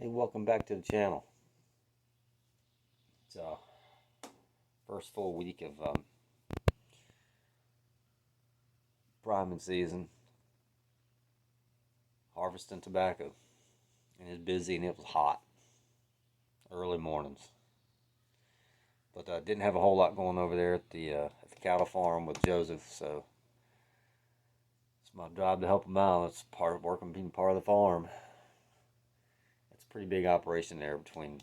Hey, welcome back to the channel. It's first full week of priming season, harvesting tobacco, and it's busy and it was hot, early mornings. But I didn't have a whole lot going over there at the cattle farm with Joseph, so it's my job to help him out. It's part of working, being part of the farm. It's a pretty big operation there between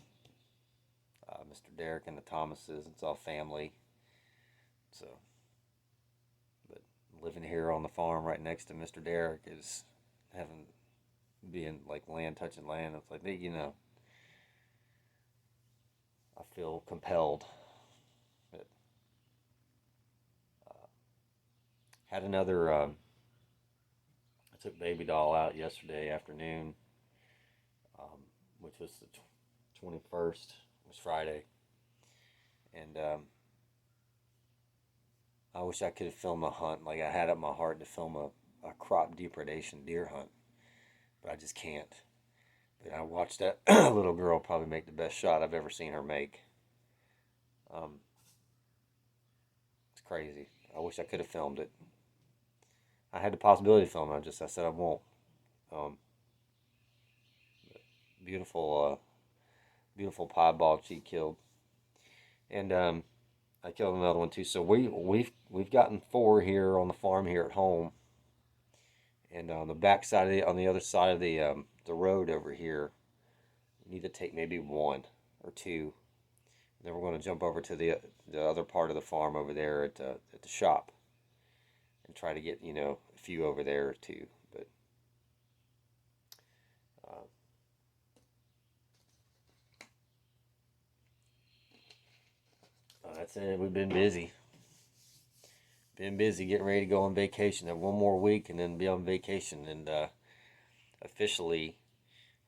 Mr. Derek and the Thomases. It's all family. So, but living here on the farm right next to Mr. Derek is being like land touching land. It's like, I feel compelled. But, had another. I took Babydoll out yesterday afternoon, which was the 21st. Was Friday, and I wish I could have filmed a hunt. Like, I had it in my heart to film a crop depredation deer hunt, but I just can't. But I watched that little girl probably make the best shot I've ever seen her make. It's crazy. I wish I could have filmed it. I had the possibility of filming it, I said I won't. Beautiful piebald she killed, and I killed another one too. So we've gotten 4 here on the farm here at home, and on the back side on the other side of the road over here, we need to take maybe 1 or 2. And then we're going to jump over to the other part of the farm over there at the shop, and try to get a few over there too. But that's it. We've been busy. Been busy getting ready to go on vacation. Have 1 more week and then be on vacation. And officially,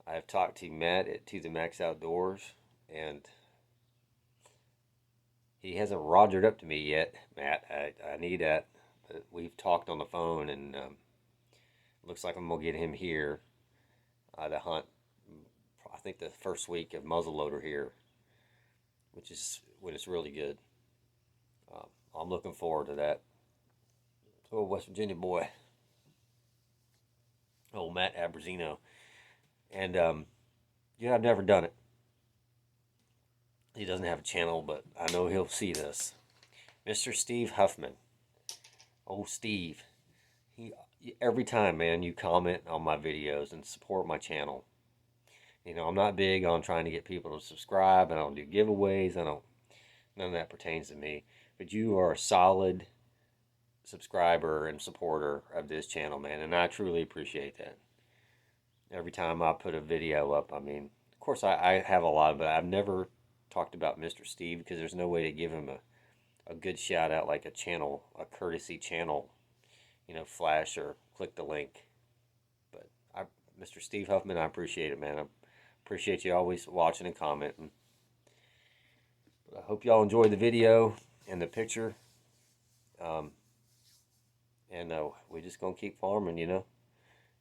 I have talked to Matt at To The Max Outdoors, and he hasn't rogered up to me yet. Matt, I need that. But we've talked on the phone, and looks like I'm gonna get him here to hunt. I think the first week of muzzleloader here, which is when it's really good. I'm looking forward to that. Oh, West Virginia boy. Oh, Matt Abruzzino. And, I've never done it. He doesn't have a channel, but I know he'll see this. Mr. Steve Huffman. Oh, Steve. Every time, man, you comment on my videos and support my channel. I'm not big on trying to get people to subscribe. I don't do giveaways. None of that pertains to me. But you are a solid subscriber and supporter of this channel, man, and I truly appreciate that. Every time I put a video up, of course I have a lot, but I've never talked about Mr. Steve, because there's no way to give him a good shout out, like a courtesy channel, flash or click the link. But Mr. Steve Huffman, I appreciate it, man. I appreciate you always watching and commenting. But I hope y'all enjoyed the video and the picture. And we're just gonna keep farming, That's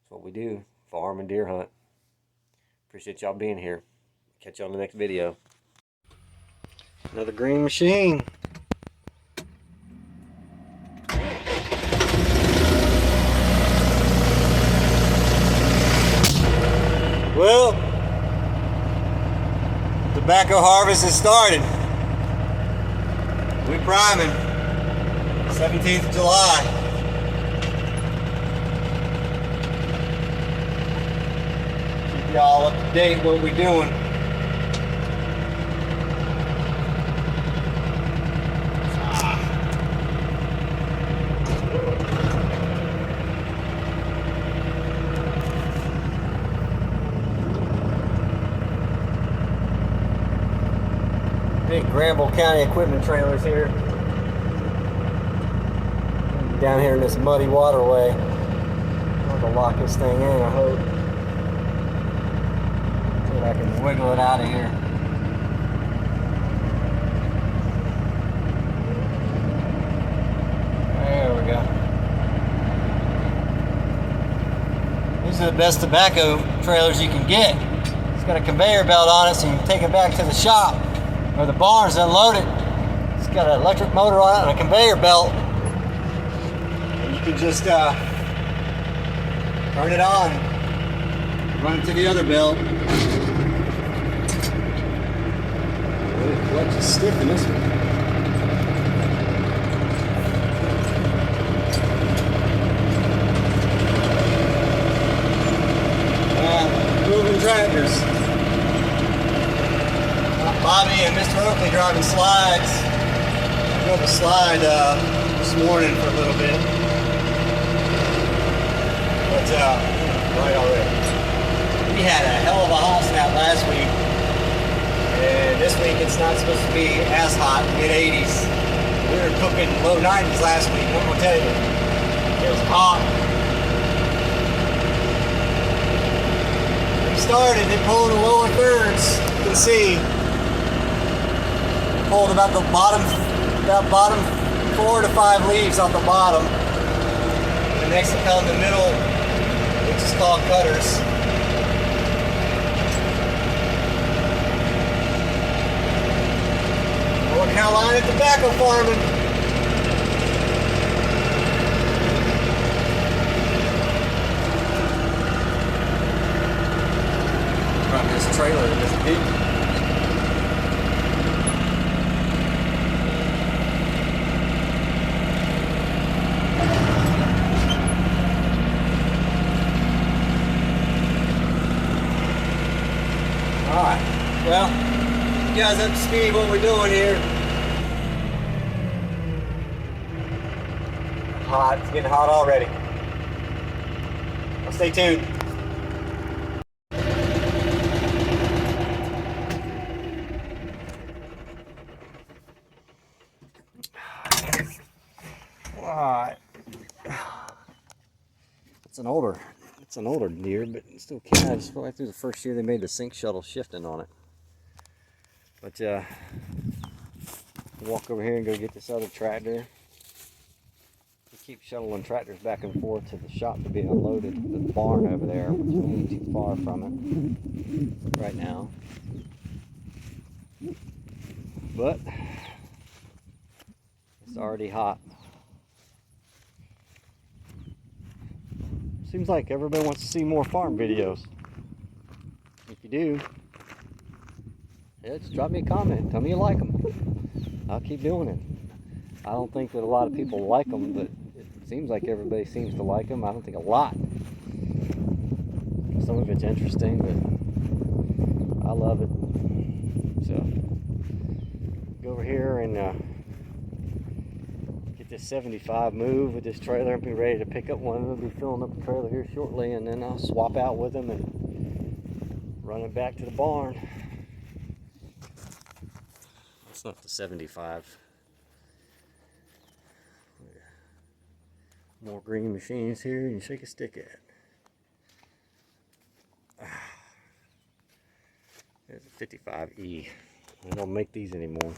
what we do. Farm and deer hunt. Appreciate y'all being here. Catch you on the next video. Another green machine. Well, tobacco harvest has started. We're priming. 17th of July. Keep y'all up to date what we're doing. Big Granville County equipment trailers here. Down here in this muddy waterway. I'm going to lock this thing in, I hope. See if I can wiggle it out of here. There we go. These are the best tobacco trailers you can get. It's got a conveyor belt on it, so you can take it back to the shop or the barns and unload it. It's got an electric motor on it and a conveyor belt. And you can just turn it on, run it to the other belt. The clutch is stiff in this one. Moving tractors. Bobby and Mr. Oakley driving slides. I drove a slide this morning for a little bit. But right already. We had a hell of a hot snap last week. And this week it's not supposed to be as hot, mid-80s. We were cooking low 90s last week. I'm gonna tell you, it was hot. We started, it pulled the lower thirds. You can see, it pulled about the bottom 4 to 5 leaves off the bottom. And next to come the middle, which is called cutters. North Carolina tobacco farming. From this trailer, this big. All right. Well, you guys up to speed what we're doing here. Hot. It's getting hot already. Well, stay tuned. Alright. It's an older Deer, but it still can. I just feel like through the first year they made the sink shuttle shifting on it. But walk over here and go get this other tractor. We keep shuttling tractors back and forth to the shop to be unloaded. The barn over there, which is too far from it right now. But it's already hot. Seems like everybody wants to see more farm videos. If you do, yeah, just drop me a comment. Tell me you like them. I'll keep doing it. I don't think that a lot of people like them, but it seems like everybody seems to like them. I don't think a lot. Some of it's interesting, but I love it. So, go over here and get this 75 move with this trailer and be ready to pick up one. We'll be filling up the trailer here shortly, and then I'll swap out with them and run it back to the barn. That's not the 75. More green machines here you shake a stick at. There's a 55E. They don't make these anymore.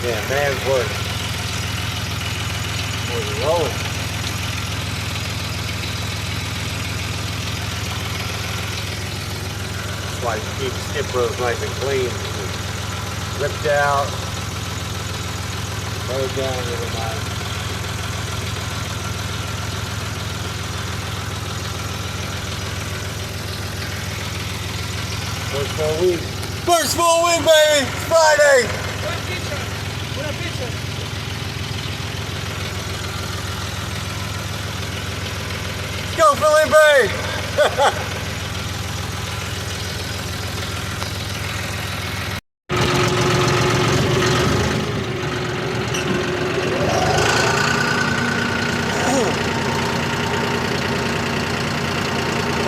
Yeah, man's work. Was rolling. That's why you keep the skip rows nice and clean. Ripped out. Mowed down really nice. First full week. First full week, baby! Friday! Let's go, Felipe!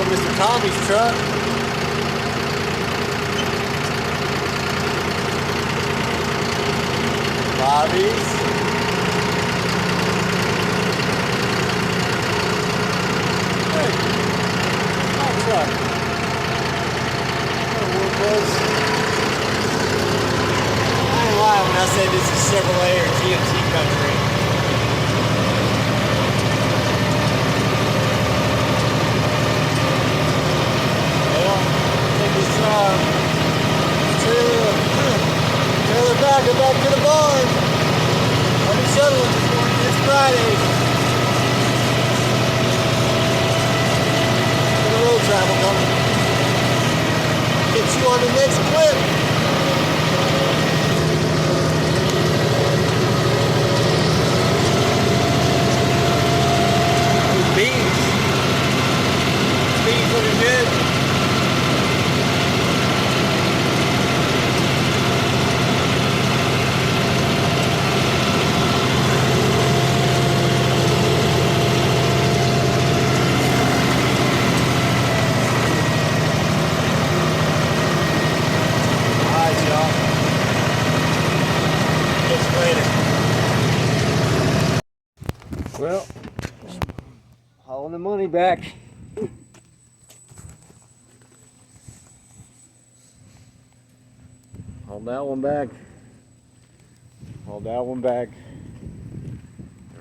Mr. Tommy's truck. Bobby's. Hey, my truck. I ain't lying when I say this is Chevrolet or GMC country. Trailer back to the barn. I'll be shuttling this morning. It's Friday. For the road travel coming. Get you on the next clip. Beans. Beans looking good. Well, hauling the money back. Haul that one back. Haul that one back.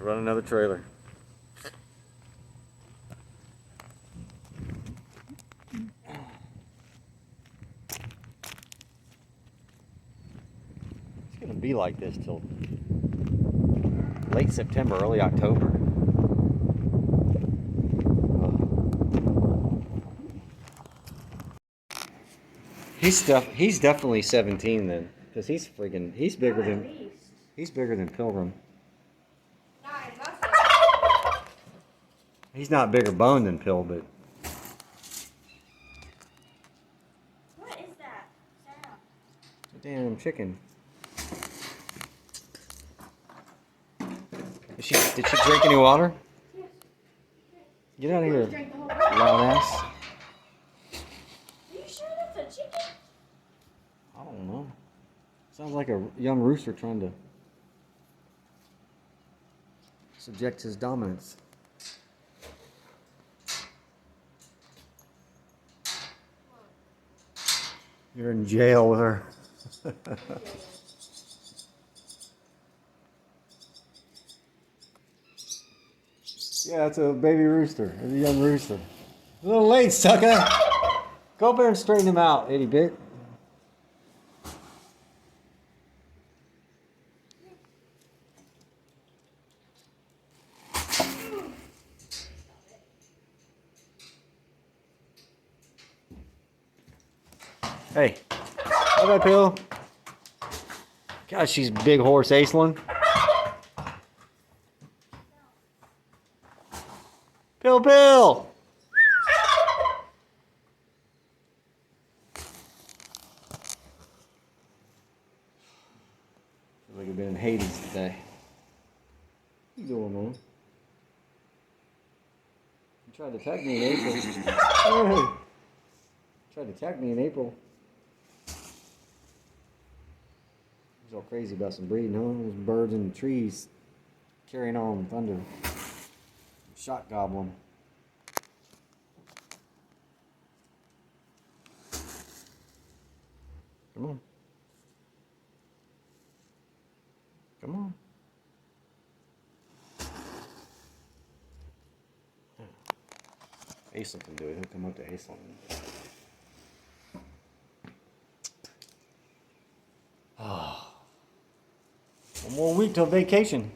Run another trailer. It's gonna be like this till late September, early October. He's definitely 17 then, because he's bigger than Pilgrim. He's not bigger bone than Pill, but what is that sound? a damn chicken. Did she drink any water? Yes. Get out of here, Drank the whole loud ass. Are you sure that's a chicken? I don't know. Sounds like a young rooster trying to subject his dominance. You're in jail with her. Yeah, it's a baby rooster. It's a young rooster. A little late, sucker. Go up there and straighten him out, itty bit. Hey, how about Pill? God, she's big horse Aislinn. Pill! Feels like I've been in Hades today. What you doing, man? You tried to attack me in April. Hey. Tried to attack me in April. He's all crazy about some breeding, huh? There's birds in the trees carrying on thunder. Shot goblin. Come on. Come on. Aislinn can do it. He'll come up to Aislinn. Oh. One more week till vacation.